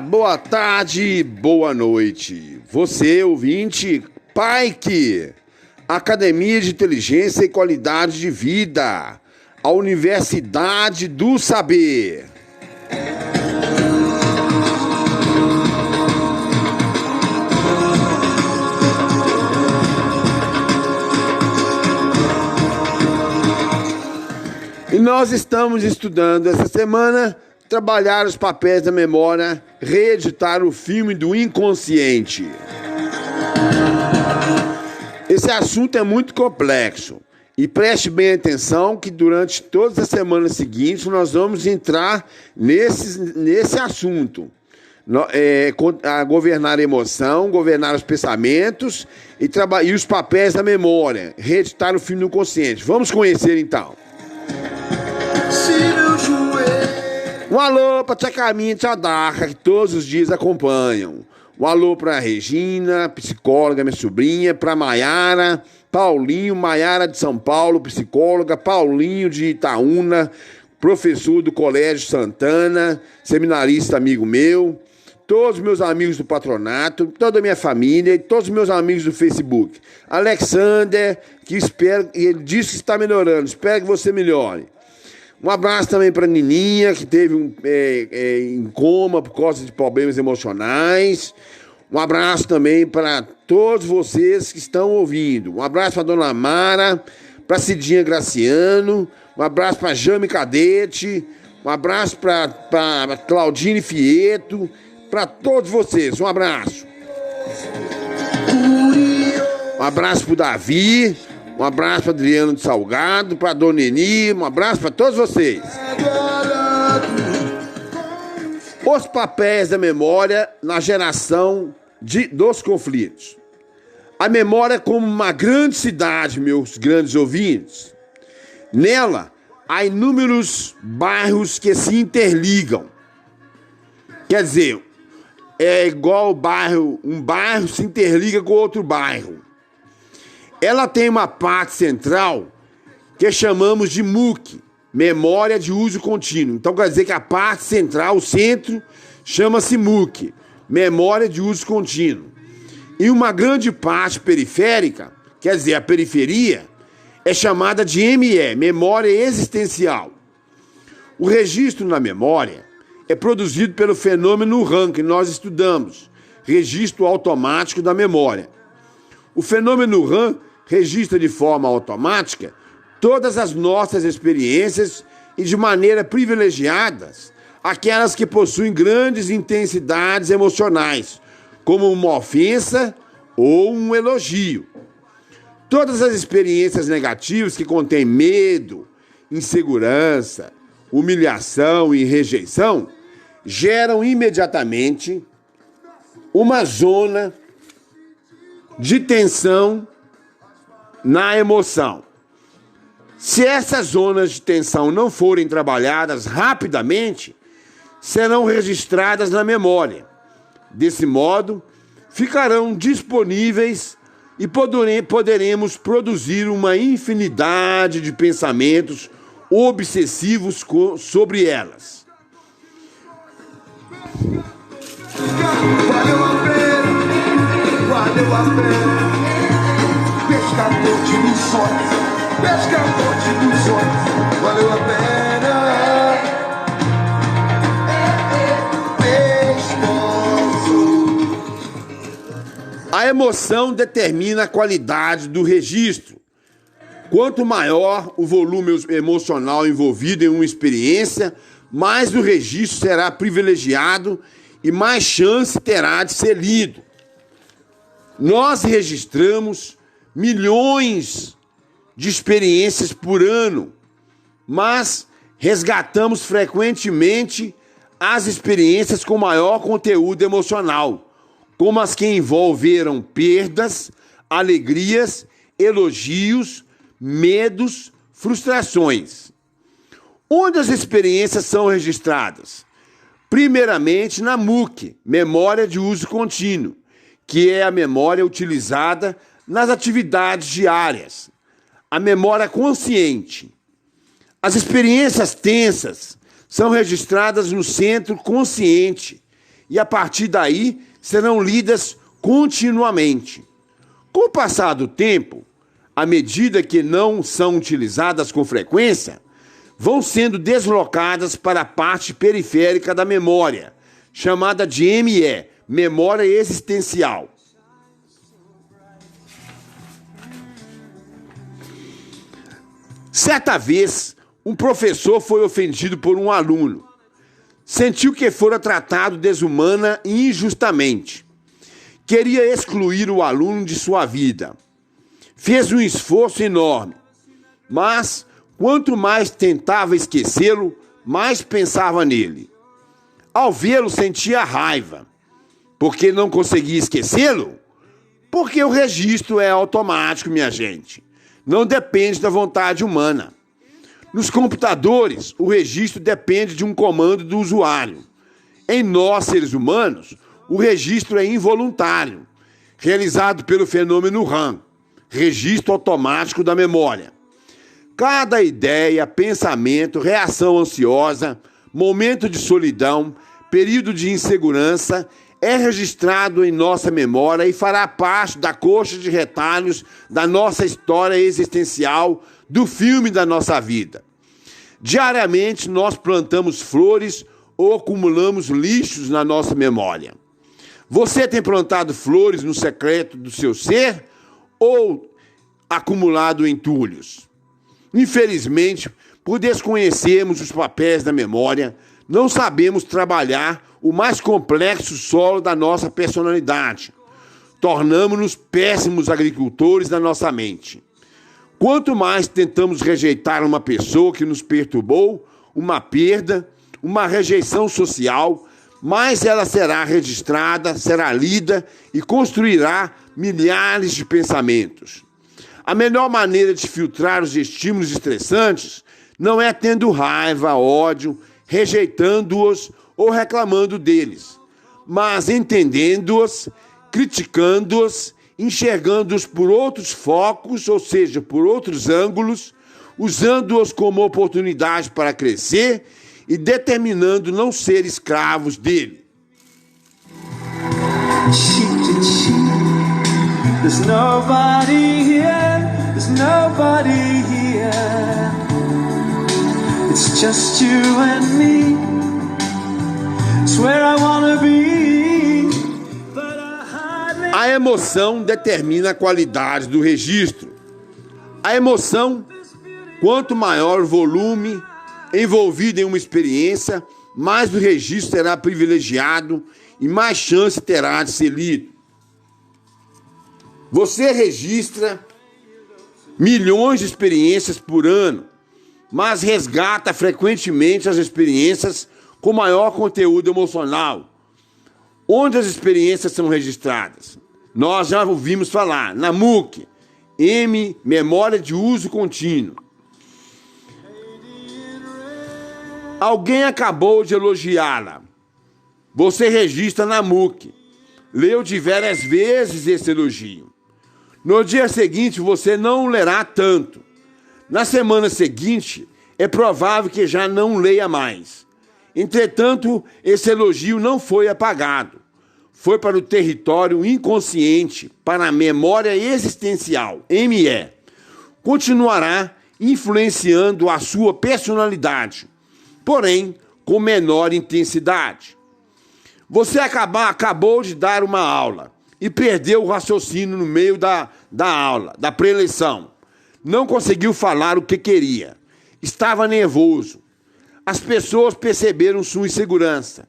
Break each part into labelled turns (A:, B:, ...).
A: boa tarde, boa noite. Você, ouvinte, PAIC, Academia de Inteligência e Qualidade de Vida, a Universidade do Saber. E nós estamos estudando essa semana trabalhar os papéis da memória, reeditar o filme do inconsciente. Esse assunto é muito complexo e preste bem atenção que durante todas as semanas seguintes nós vamos entrar nesse assunto. A governar a emoção, governar os pensamentos e os papéis da memória, reeditar o filme do inconsciente. Vamos conhecer então. Um alô para Tia Caminha e Tia Darca, que todos os dias acompanham. Um alô para Regina, psicóloga, minha sobrinha, para Maiara, Paulinho, Maiara de São Paulo, psicóloga, Paulinho de Itaúna, professor do Colégio Santana, seminarista amigo meu, todos os meus amigos do patronato, toda a minha família e todos os meus amigos do Facebook. Alexander, ele disse que está melhorando, espero que você melhore. Um abraço também para a Nininha, que teve em coma por causa de problemas emocionais. Um abraço também para todos vocês que estão ouvindo. Um abraço para a Dona Mara, para a Cidinha Graciano. Um abraço para a Jame Cadete. Um abraço para Claudine Fieto. Para todos vocês, um abraço. Um abraço para o Davi. Um abraço para Adriano de Salgado, para Dona Eni, um abraço para todos vocês. Os papéis da memória na geração dos conflitos. A memória é como uma grande cidade, meus grandes ouvintes. Nela, há inúmeros bairros que se interligam. Quer dizer, é igual um bairro se interliga com outro bairro. Ela tem uma parte central que chamamos de MUC, Memória de Uso Contínuo. Então quer dizer que a parte central, o centro, chama-se MUC, Memória de Uso Contínuo. E uma grande parte periférica, quer dizer, a periferia, é chamada de ME, Memória Existencial. O registro na memória é produzido pelo fenômeno RAM, que nós estudamos, Registro Automático da Memória. O fenômeno RAM registra de forma automática todas as nossas experiências e de maneira privilegiadas aquelas que possuem grandes intensidades emocionais, como uma ofensa ou um elogio. Todas as experiências negativas que contêm medo, insegurança, humilhação e rejeição geram imediatamente uma zona de tensão na emoção. Se essas zonas de tensão não forem trabalhadas rapidamente, serão registradas na memória. Desse modo, ficarão disponíveis e poderemos produzir uma infinidade de pensamentos obsessivos sobre elas. Valeu a pena, pescador de missões, valeu a pena. A emoção determina a qualidade do registro. Quanto maior o volume emocional envolvido em uma experiência, mais o registro será privilegiado e mais chance terá de ser lido. Nós registramos milhões de experiências por ano, mas resgatamos frequentemente as experiências com maior conteúdo emocional, como as que envolveram perdas, alegrias, elogios, medos, frustrações. Onde as experiências são registradas? Primeiramente na MUC, Memória de Uso Contínuo, que é a memória utilizada nas atividades diárias. A memória consciente. As experiências tensas são registradas no centro consciente e a partir daí serão lidas continuamente. Com o passar do tempo, à medida que não são utilizadas com frequência, vão sendo deslocadas para a parte periférica da memória, chamada de ME, memória existencial. Certa vez, um professor foi ofendido por um aluno. Sentiu que fora tratado desumana e injustamente. Queria excluir o aluno de sua vida. Fez um esforço enorme, mas quanto mais tentava esquecê-lo, mais pensava nele. Ao vê-lo, sentia raiva. Por que não conseguia esquecê-lo? Porque o registro é automático, minha gente. Não depende da vontade humana. Nos computadores, o registro depende de um comando do usuário. Em nós, seres humanos, o registro é involuntário, realizado pelo fenômeno RAM, registro automático da memória. Cada ideia, pensamento, reação ansiosa, momento de solidão, período de insegurança é registrado em nossa memória e fará parte da coxa de retalhos da nossa história existencial, do filme da nossa vida. Diariamente nós plantamos flores ou acumulamos lixos na nossa memória. Você tem plantado flores no secreto do seu ser ou acumulado entulhos? Infelizmente, por desconhecermos os papéis da memória, não sabemos trabalhar o mais complexo solo da nossa personalidade. Tornamos-nos péssimos agricultores da nossa mente. Quanto mais tentamos rejeitar uma pessoa que nos perturbou, uma perda, uma rejeição social, mais ela será registrada, será lida e construirá milhares de pensamentos. A melhor maneira de filtrar os estímulos estressantes não é tendo raiva, ódio, rejeitando-os ou reclamando deles, mas entendendo-os, criticando-os, enxergando-os por outros focos, ou seja, por outros ângulos, usando-os como oportunidade para crescer e determinando não ser escravos dele.
B: Cheek to cheek, there's nobody here, there's nobody here. It's just you and me. It's where I wanna be. But I hardly...
A: A emoção determina a qualidade do registro. A emoção, quanto maior o volume envolvido em uma experiência, mais o registro será privilegiado e mais chance terá de ser lido. Você registra milhões de experiências por ano, mas resgata frequentemente as experiências com maior conteúdo emocional. Onde as experiências são registradas? Nós já ouvimos falar na MUC, memória de uso contínuo. Alguém acabou de elogiá-la. Você registra na MUC. Leu diversas vezes esse elogio. No dia seguinte, você não lerá tanto. Na semana seguinte, é provável que já não leia mais. Entretanto, esse elogio não foi apagado. Foi para o território inconsciente, para a memória existencial, ME. Continuará influenciando a sua personalidade, porém com menor intensidade. Você acabou de dar uma aula e perdeu o raciocínio no meio da aula, da preleção. Não conseguiu falar o que queria. Estava nervoso. As pessoas perceberam sua insegurança.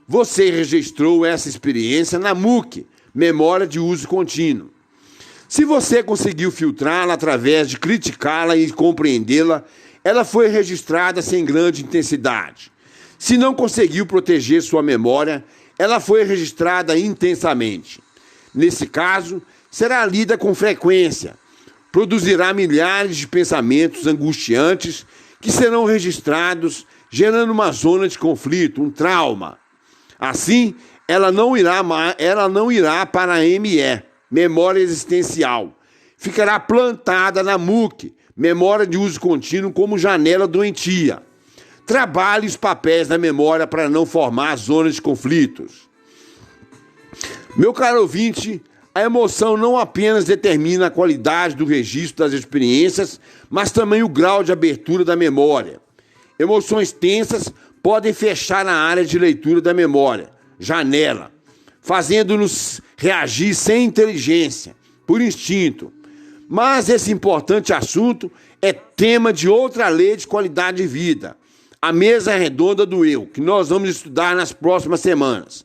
A: Você registrou essa experiência na MUC, memória de uso contínuo. Se você conseguiu filtrá-la através de criticá-la e compreendê-la, ela foi registrada sem grande intensidade. Se não conseguiu proteger sua memória, ela foi registrada intensamente. Nesse caso, será lida com frequência. Produzirá milhares de pensamentos angustiantes que serão registrados, gerando uma zona de conflito, um trauma. Assim, ela não irá para a ME, memória existencial. Ficará plantada na MUC, memória de uso contínuo, como janela doentia. Trabalhe os papéis da memória para não formar zonas de conflitos. Meu caro ouvinte, a emoção não apenas determina a qualidade do registro das experiências, mas também o grau de abertura da memória. Emoções tensas podem fechar a área de leitura da memória, janela, fazendo-nos reagir sem inteligência, por instinto. Mas esse importante assunto é tema de outra lei de qualidade de vida, a mesa redonda do eu, que nós vamos estudar nas próximas semanas.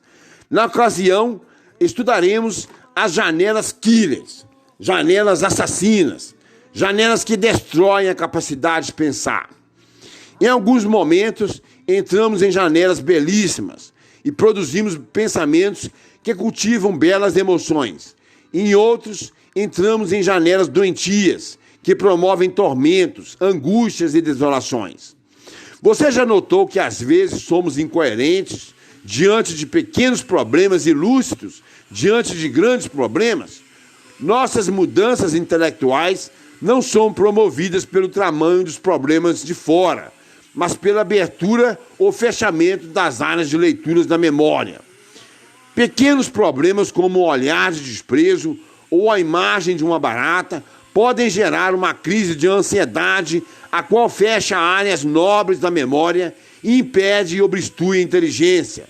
A: Na ocasião, estudaremos as janelas killers, janelas assassinas, janelas que destroem a capacidade de pensar. Em alguns momentos, entramos em janelas belíssimas e produzimos pensamentos que cultivam belas emoções. Em outros, entramos em janelas doentias que promovem tormentos, angústias e desolações. Você já notou que às vezes somos incoerentes diante de pequenos problemas ilúcidos, diante de grandes problemas? Nossas mudanças intelectuais não são promovidas pelo tamanho dos problemas de fora, mas pela abertura ou fechamento das áreas de leituras da memória. Pequenos problemas como o olhar de desprezo ou a imagem de uma barata podem gerar uma crise de ansiedade, a qual fecha áreas nobres da memória e impede e obstrui a inteligência.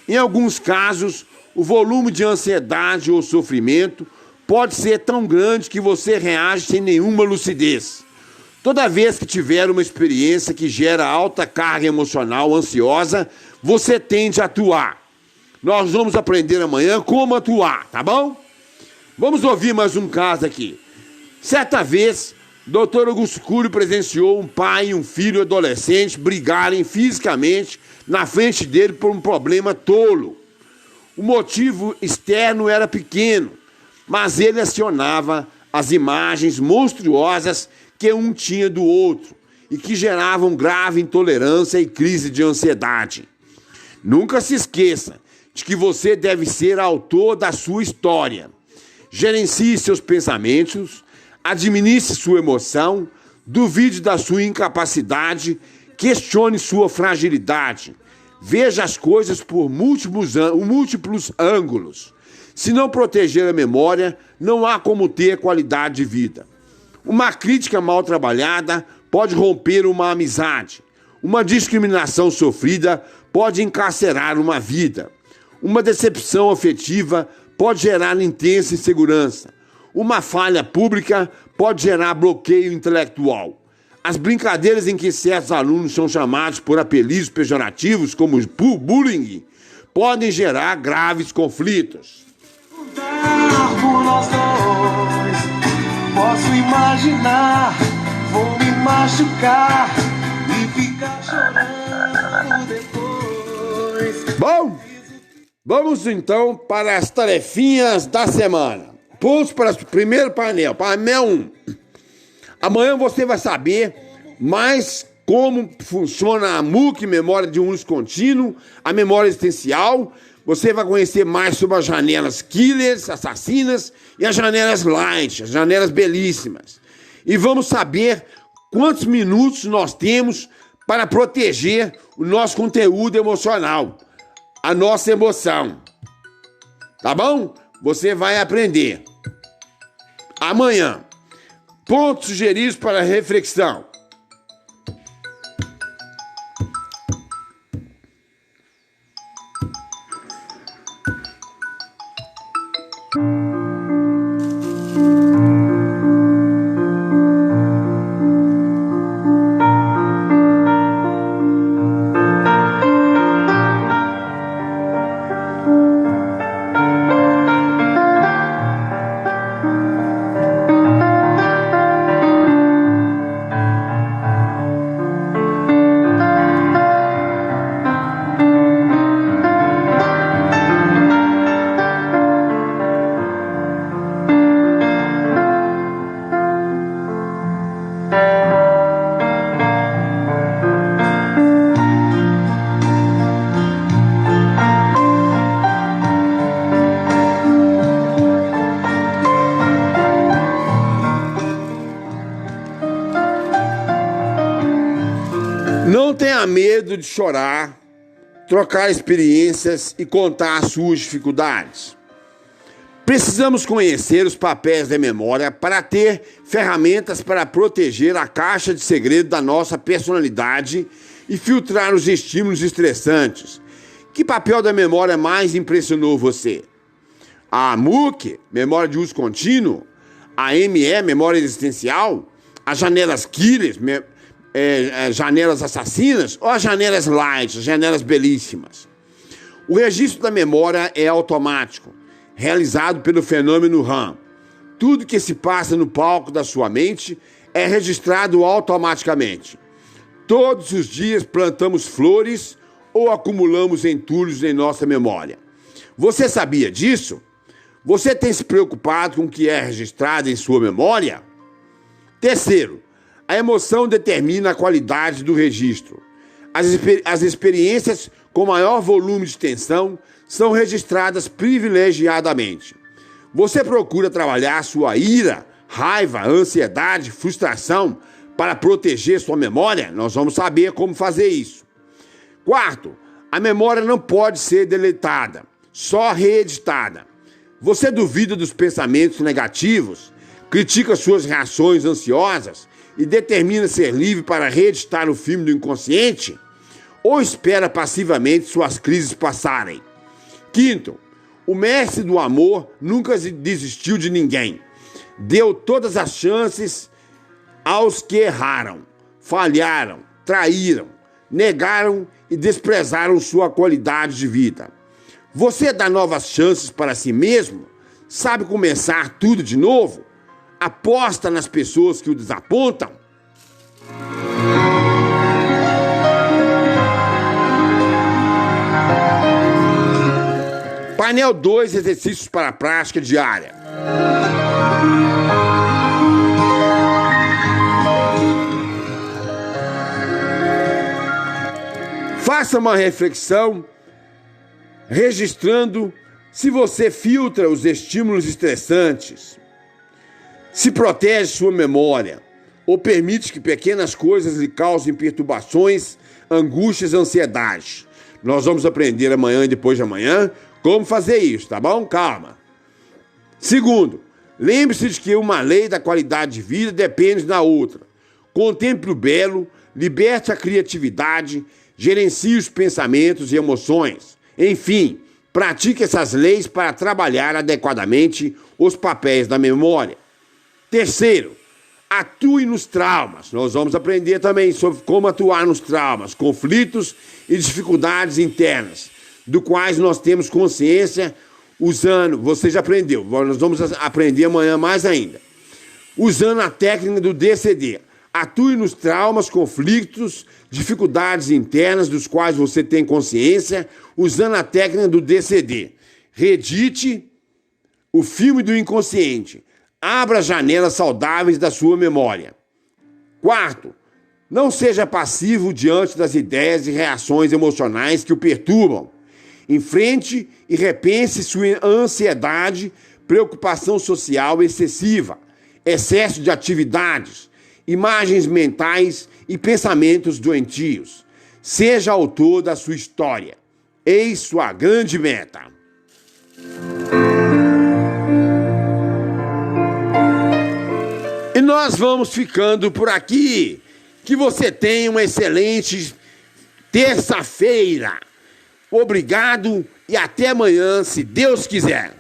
A: Em alguns casos, o volume de ansiedade ou sofrimento pode ser tão grande que você reage sem nenhuma lucidez. Toda vez que tiver uma experiência que gera alta carga emocional ansiosa, você tende a atuar. Nós vamos aprender amanhã como atuar, tá bom? Vamos ouvir mais um caso aqui. Certa vez, Dr. Augusto Cury presenciou um pai e um filho adolescente brigarem fisicamente na frente dele por um problema tolo. O motivo externo era pequeno, mas ele acionava as imagens monstruosas que um tinha do outro e que geravam grave intolerância e crise de ansiedade. Nunca se esqueça de que você deve ser autor da sua história. Gerencie seus pensamentos, administre sua emoção, duvide da sua incapacidade, questione sua fragilidade. Veja as coisas por múltiplos ângulos. Se não proteger a memória, não há como ter qualidade de vida. Uma crítica mal trabalhada pode romper uma amizade. Uma discriminação sofrida pode encarcerar uma vida. Uma decepção afetiva pode gerar intensa insegurança. Uma falha pública pode gerar bloqueio intelectual. As brincadeiras em que certos alunos são chamados por apelidos pejorativos, como bullying, podem gerar graves conflitos.
B: Por nós dois, posso imaginar, vou me machucar e ficar chorando depois.
A: Bom, vamos então para as tarefinhas da semana. Vamos para o primeiro painel, painel 1. Amanhã você vai saber mais como funciona a MOOC, memória de um uso contínuo, a memória existencial. Você vai conhecer mais sobre as janelas killers, assassinas, e as janelas light, as janelas belíssimas. E vamos saber quantos minutos nós temos para proteger o nosso conteúdo emocional, a nossa emoção. Tá bom? Você vai aprender. Amanhã. Pontos sugeridos para reflexão. Não tenha medo de chorar trocar experiências e contar as suas dificuldades. Precisamos conhecer os papéis da memória para ter ferramentas para proteger a caixa de segredo da nossa personalidade e filtrar os estímulos estressantes. Que papel da memória mais impressionou você? A MOOC, memória de uso contínuo? A ME, memória existencial? As janelas killers, janelas assassinas? Ou as janelas light, as janelas belíssimas? O registro da memória é automático, realizado pelo fenômeno RAM. Tudo que se passa no palco da sua mente é registrado automaticamente. Todos os dias plantamos flores ou acumulamos entulhos em nossa memória. Você sabia disso? Você tem se preocupado com o que é registrado em sua memória? Terceiro, a emoção determina a qualidade do registro. As experiências com maior volume de tensão são registradas privilegiadamente. Você procura trabalhar sua ira, raiva, ansiedade, frustração para proteger sua memória? Nós vamos saber como fazer isso. Quarto, a memória não pode ser deletada, só reeditada. Você duvida dos pensamentos negativos, critica suas reações ansiosas e determina ser livre para reeditar o filme do inconsciente? Ou espera passivamente suas crises passarem? Quinto, o mestre do amor nunca desistiu de ninguém. Deu todas as chances aos que erraram, falharam, traíram, negaram e desprezaram sua qualidade de vida. Você dá novas chances para si mesmo? Sabe começar tudo de novo? Aposta nas pessoas que o desapontam? Painel 2, exercícios para a prática diária. Faça uma reflexão, registrando se você filtra os estímulos estressantes, se protege sua memória, ou permite que pequenas coisas lhe causem perturbações, angústias e ansiedade. Nós vamos aprender amanhã e depois de amanhã como fazer isso, tá bom? Calma. Segundo, lembre-se de que uma lei da qualidade de vida depende da outra. Contemple o belo, liberte a criatividade, gerencie os pensamentos e emoções. Enfim, pratique essas leis para trabalhar adequadamente os papéis da memória. Terceiro, atue nos traumas. Nós vamos aprender também sobre como atuar nos traumas, conflitos e dificuldades internas, do quais nós temos consciência usando, você já aprendeu, nós vamos aprender amanhã mais ainda, usando a técnica do DCD. Atue nos traumas, conflitos, dificuldades internas dos quais você tem consciência, usando a técnica do DCD. Reedite o filme do inconsciente. Abra janelas saudáveis da sua memória. Quarto, não seja passivo diante das ideias e reações emocionais que o perturbam. Enfrente e repense sua ansiedade, preocupação social excessiva, excesso de atividades, imagens mentais e pensamentos doentios. Seja autor da sua história. Eis sua grande meta. E nós vamos ficando por aqui. Que você tenha uma excelente terça-feira. Obrigado e até amanhã, se Deus quiser.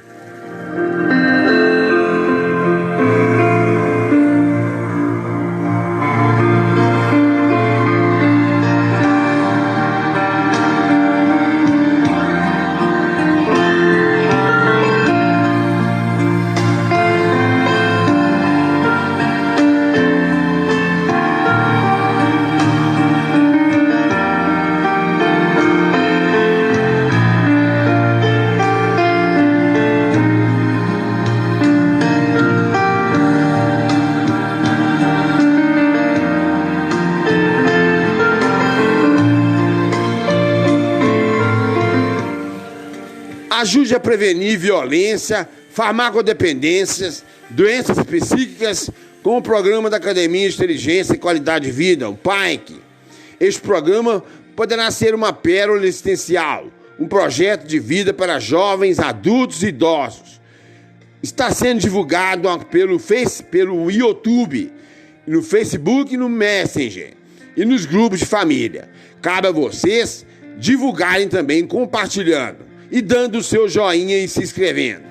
A: Ajude a prevenir violência, farmacodependências, doenças psíquicas com o programa da Academia de Inteligência e Qualidade de Vida, o PAIC. Este programa poderá ser uma pérola existencial, um projeto de vida para jovens, adultos e idosos. Está sendo divulgado pelo YouTube, no Facebook, no Messenger e nos grupos de família. Cabe a vocês divulgarem também, compartilhando e dando o seu joinha e se inscrevendo.